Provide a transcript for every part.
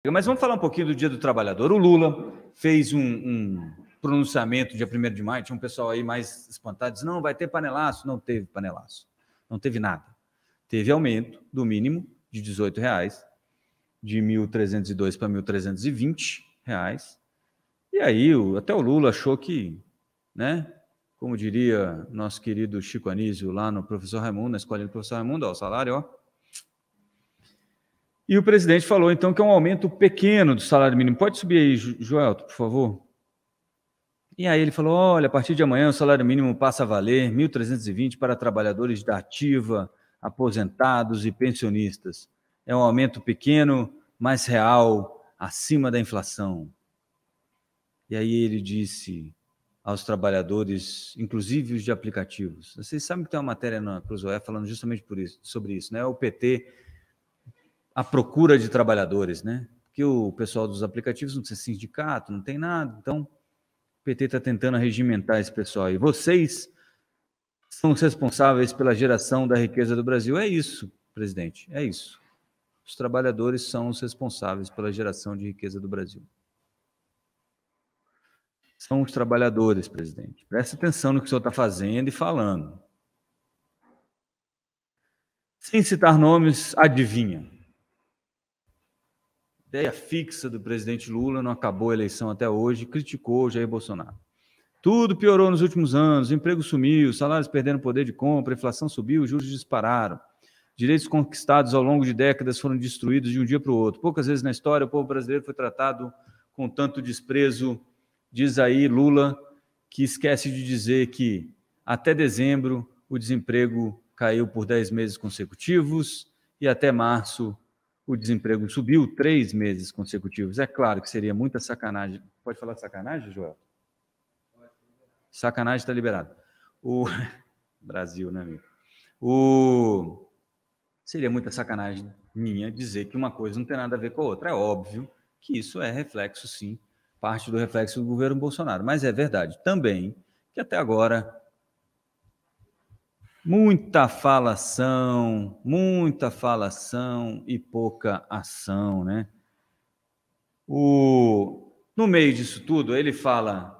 Mas vamos falar um pouquinho do Dia do Trabalhador. O Lula fez um pronunciamento dia 1º de maio, tinha um pessoal aí mais espantado, disse, não, vai ter panelaço. Não teve panelaço, não teve nada. Teve aumento do mínimo de R$18, de 1.302 para 1.320 reais. E aí até o Lula achou que, né, como diria nosso querido Chico Anísio lá no Professor Raimundo, na escolinha do Professor Raimundo, ó, o salário, ó. E o presidente falou, então, que é um aumento pequeno do salário mínimo. Pode subir aí, Joelton, por favor? E aí ele falou, olha, a partir de amanhã o salário mínimo passa a valer 1.320 para trabalhadores da ativa, aposentados e pensionistas. É um aumento pequeno, mas real, acima da inflação. E aí ele disse aos trabalhadores, inclusive os de aplicativos, vocês sabem que tem uma matéria na Cruzoé falando justamente sobre isso, né? O PT... a procura de trabalhadores, né? Porque o pessoal dos aplicativos não tem sindicato, não tem nada, então o PT está tentando regimentar esse pessoal. E vocês são os responsáveis pela geração da riqueza do Brasil. É isso, presidente, é isso. Os trabalhadores são os responsáveis pela geração de riqueza do Brasil. São os trabalhadores, presidente. Preste atenção no que o senhor está fazendo e falando. Sem citar nomes, adivinha. Ideia fixa do presidente Lula, não acabou a eleição até hoje, criticou Jair Bolsonaro. Tudo piorou nos últimos anos, o emprego sumiu, salários perderam poder de compra, a inflação subiu, os juros dispararam. Direitos conquistados ao longo de décadas foram destruídos de um dia para o outro. Poucas vezes na história o povo brasileiro foi tratado com tanto desprezo. Diz aí Lula, que esquece de dizer que até dezembro o desemprego caiu por 10 meses consecutivos e até março o desemprego subiu 3 meses consecutivos. É claro que seria muita sacanagem. Pode falar de sacanagem, Joel? Sacanagem está liberado. O Brasil, né, amigo? Seria muita sacanagem minha dizer que uma coisa não tem nada a ver com a outra. É óbvio que isso é reflexo, sim, parte do reflexo do governo Bolsonaro. Mas é verdade também que até agora muita falação e pouca ação, né? No meio disso tudo, ele fala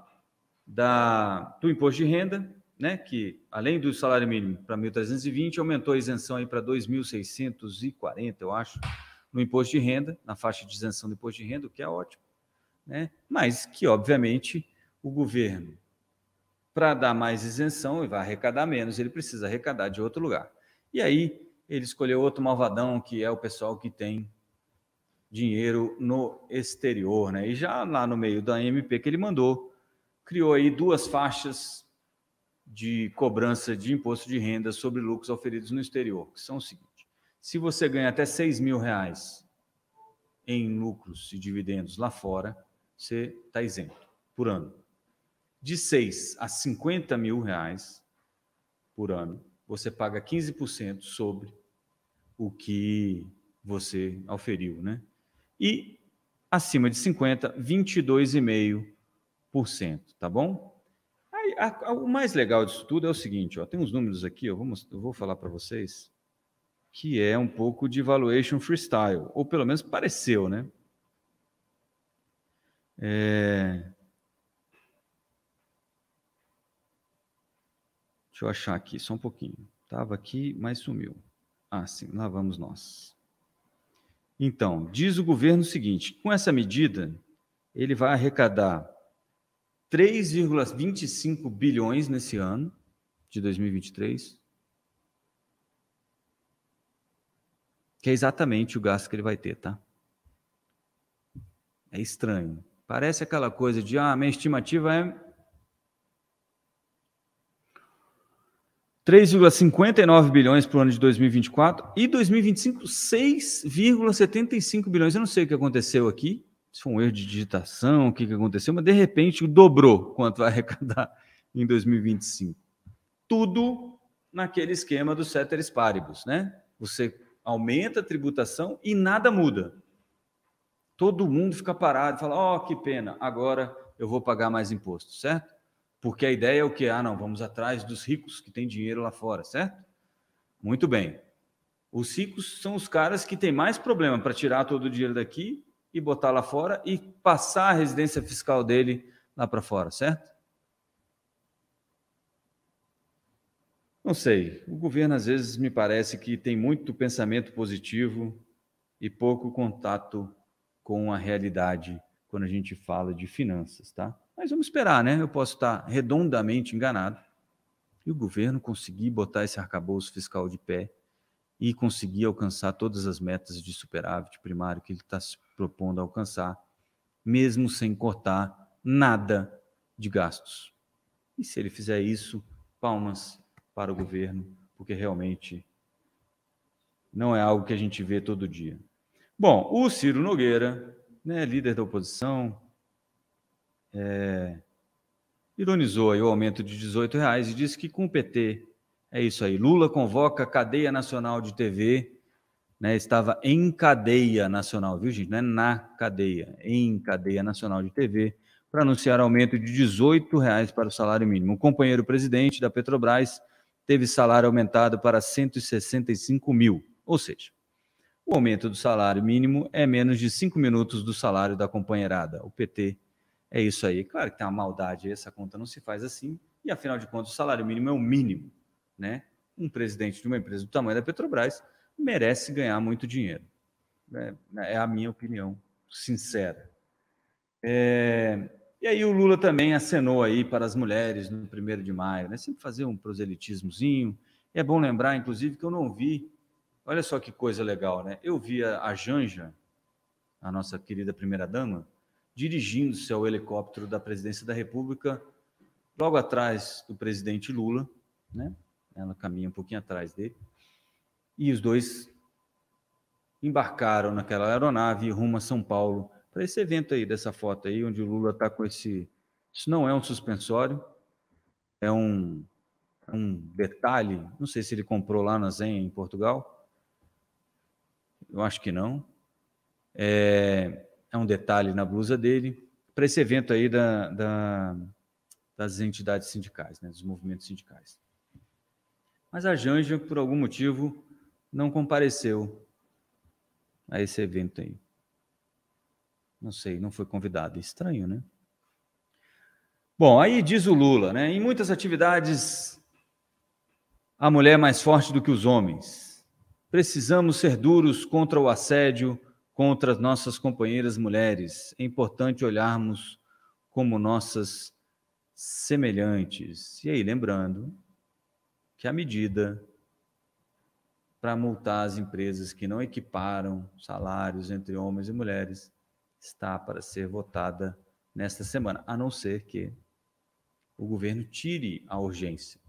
do imposto de renda, né, que além do salário mínimo para 1.320, aumentou a isenção aí para 2.640, eu acho, no imposto de renda, na faixa de isenção do imposto de renda, o que é ótimo, né? Mas que, obviamente, o governo, para dar mais isenção, ele vai arrecadar menos, ele precisa arrecadar de outro lugar. E aí ele escolheu outro malvadão, que é o pessoal que tem dinheiro no exterior, né? E já lá no meio da MP que ele mandou, criou aí 2 faixas de cobrança de imposto de renda sobre lucros auferidos no exterior, que são o seguinte: se você ganha até R$6.000 em lucros e dividendos lá fora, você está isento por ano. De 6 a 50 mil reais por ano, você paga 15% sobre o que você auferiu, né? E acima de 50, 22,5%, tá bom? Aí, o mais legal disso tudo é o seguinte, ó, tem uns números aqui, eu vou falar para vocês, que é um pouco de valuation freestyle, ou pelo menos pareceu, né? Deixa eu achar aqui, só um pouquinho. Estava aqui, mas sumiu. Ah, sim, lá vamos nós. Então, diz o governo o seguinte, com essa medida, ele vai arrecadar 3,25 bilhões nesse ano, de 2023, que é exatamente o gasto que ele vai ter, tá? É estranho. Parece aquela coisa de, minha estimativa é 3,59 bilhões para o ano de 2024 e 2025, 6,75 bilhões. Eu não sei o que aconteceu aqui, se foi um erro de digitação, o que aconteceu, mas de repente dobrou quanto vai arrecadar em 2025. Tudo naquele esquema do ceteris paribus, né? Você aumenta a tributação e nada muda. Todo mundo fica parado e fala, que pena, agora eu vou pagar mais imposto, certo? Porque a ideia é o quê? Não, vamos atrás dos ricos que têm dinheiro lá fora, certo? Muito bem. Os ricos são os caras que têm mais problema para tirar todo o dinheiro daqui e botar lá fora e passar a residência fiscal dele lá para fora, certo? Não sei, o governo às vezes me parece que tem muito pensamento positivo e pouco contato com a realidade quando a gente fala de finanças, tá? Mas vamos esperar, né? Eu posso estar redondamente enganado e o governo conseguir botar esse arcabouço fiscal de pé e conseguir alcançar todas as metas de superávit primário que ele está se propondo a alcançar, mesmo sem cortar nada de gastos. E se ele fizer isso, palmas para o governo, porque realmente não é algo que a gente vê todo dia. Bom, o Ciro Nogueira, né, líder da oposição, ironizou aí o aumento de R$18 e disse que com o PT é isso aí. Lula convoca cadeia nacional de TV, né, estava em cadeia nacional, viu, gente? Não é na cadeia, em cadeia nacional de TV, para anunciar aumento de R$18 para o salário mínimo. O companheiro presidente da Petrobras teve salário aumentado para 165 mil, ou seja, o aumento do salário mínimo é menos de 5 minutos do salário da companheirada. O PT é isso aí. Claro que tem uma maldade, essa conta não se faz assim, e afinal de contas o salário mínimo é o mínimo, né? Um presidente de uma empresa do tamanho da Petrobras merece ganhar muito dinheiro. É a minha opinião sincera. E aí o Lula também acenou aí para as mulheres no 1º de maio, né? Sempre fazer um proselitismozinho. É bom lembrar, inclusive, que eu não vi, olha só que coisa legal, né? Eu vi a Janja, a nossa querida primeira-dama, dirigindo-se ao helicóptero da presidência da República, logo atrás do presidente Lula, né? Ela caminha um pouquinho atrás dele, e os dois embarcaram naquela aeronave rumo a São Paulo para esse evento aí, dessa foto aí, onde o Lula está com esse... Isso não é um suspensório, é um detalhe, não sei se ele comprou lá na Zenha, em Portugal, eu acho que não, é um detalhe na blusa dele, para esse evento aí das entidades sindicais, né, dos movimentos sindicais. Mas a Janja, por algum motivo, não compareceu a esse evento aí. Não sei, não foi convidado. Estranho, né? Bom, aí diz o Lula, né? Em muitas atividades, a mulher é mais forte do que os homens. Precisamos ser duros contra o assédio, contra as nossas companheiras mulheres. É importante olharmos como nossas semelhantes. E aí, lembrando que a medida para multar as empresas que não equiparam salários entre homens e mulheres está para ser votada nesta semana, a não ser que o governo tire a urgência.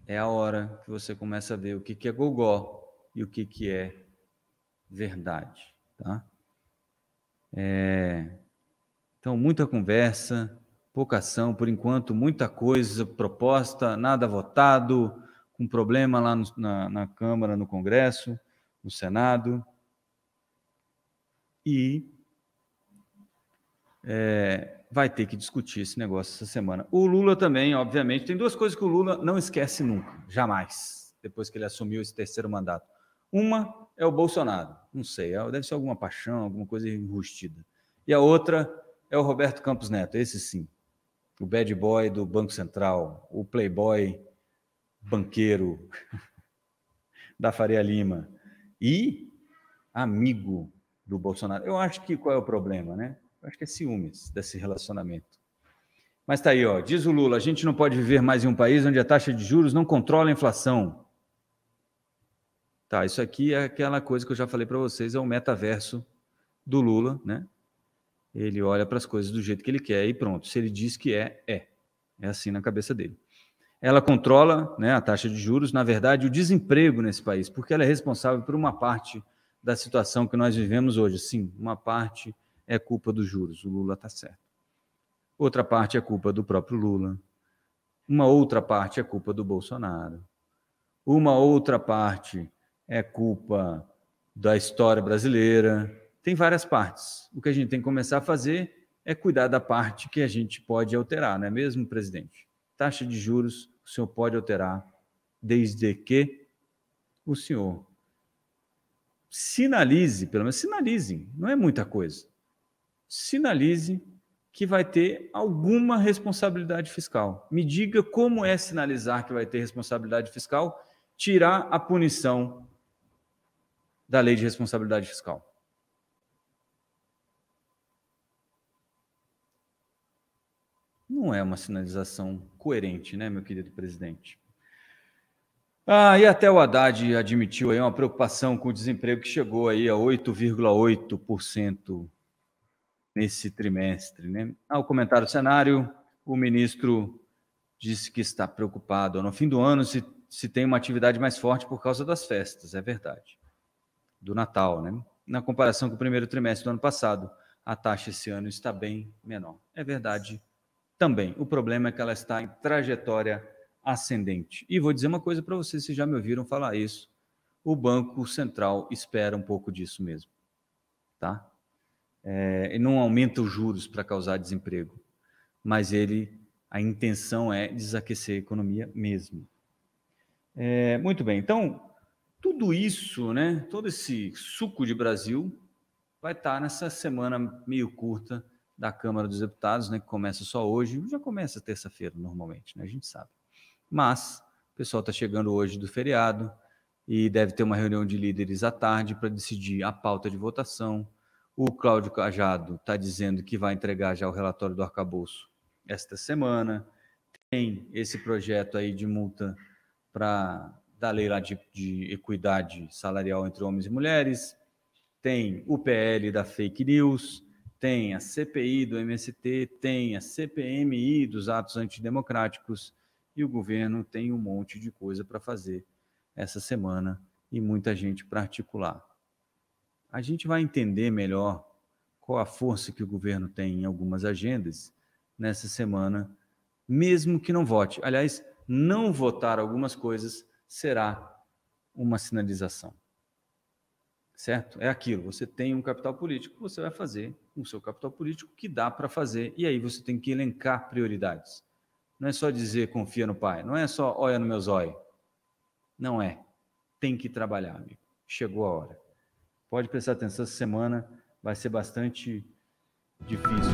É a hora que você começa a ver o que é gogó e o que é verdade, tá? Então, muita conversa, pouca ação, por enquanto, muita coisa proposta, nada votado, com problema lá na Câmara, no Congresso, no Senado. E vai ter que discutir esse negócio essa semana. O Lula também, obviamente, tem duas coisas que o Lula não esquece nunca, jamais, depois que ele assumiu esse 3º mandato. Uma é o Bolsonaro, não sei, deve ser alguma paixão, alguma coisa enrustida. E a outra é o Roberto Campos Neto, esse sim, o bad boy do Banco Central, o playboy banqueiro da Faria Lima e amigo do Bolsonaro. Eu acho que qual é o problema, né? Eu acho que é ciúmes desse relacionamento. Mas tá aí, ó, diz o Lula, a gente não pode viver mais em um país onde a taxa de juros não controla a inflação. Tá, isso aqui é aquela coisa que eu já falei para vocês, é o metaverso do Lula, né? Ele olha para as coisas do jeito que ele quer e pronto. Se ele diz que é. É assim na cabeça dele. Ela controla, né, a taxa de juros, na verdade, o desemprego nesse país, porque ela é responsável por uma parte da situação que nós vivemos hoje. Sim, uma parte é culpa dos juros, o Lula está certo. Outra parte é culpa do próprio Lula. Uma outra parte é culpa do Bolsonaro. Uma outra parte é culpa da história brasileira. Tem várias partes. O que a gente tem que começar a fazer é cuidar da parte que a gente pode alterar, não é mesmo, presidente? Taxa de juros, o senhor pode alterar, desde que o senhor sinalize, pelo menos sinalize, não é muita coisa. Sinalize que vai ter alguma responsabilidade fiscal. Me diga como é sinalizar que vai ter responsabilidade fiscal, tirar a punição da lei de responsabilidade fiscal. Não é uma sinalização coerente, né, meu querido presidente? E até o Haddad admitiu aí uma preocupação com o desemprego que chegou aí a 8,8% nesse trimestre, né? Ao comentário do cenário, o ministro disse que está preocupado. No fim do ano se tem uma atividade mais forte por causa das festas, é verdade, do Natal, né? Na comparação com o primeiro trimestre do ano passado, a taxa esse ano está bem menor. É verdade também. O problema é que ela está em trajetória ascendente. E vou dizer uma coisa para vocês, se já me ouviram falar isso, o Banco Central espera um pouco disso mesmo, tá? E não aumenta os juros para causar desemprego, mas a intenção é desaquecer a economia mesmo. Muito bem, então, tudo isso, né, todo esse suco de Brasil vai estar nessa semana meio curta da Câmara dos Deputados, né, que começa só hoje, já começa terça-feira normalmente, né, a gente sabe. Mas o pessoal está chegando hoje do feriado e deve ter uma reunião de líderes à tarde para decidir a pauta de votação. O Cláudio Cajado está dizendo que vai entregar já o relatório do arcabouço esta semana. Tem esse projeto aí de multa da lei lá de equidade salarial entre homens e mulheres. Tem o PL da fake news, tem a CPI do MST, tem a CPMI dos atos antidemocráticos e o governo tem um monte de coisa para fazer essa semana e muita gente para articular. A gente vai entender melhor qual a força que o governo tem em algumas agendas nessa semana, mesmo que não vote. Aliás, não votar algumas coisas será uma sinalização. Certo? É aquilo, você tem um capital político, você vai fazer com o seu capital político que dá para fazer, e aí você tem que elencar prioridades. Não é só dizer confia no pai, não é só olha no meu zóio. Não é. Tem que trabalhar, amigo. Chegou a hora. Pode prestar atenção, essa semana vai ser bastante difícil.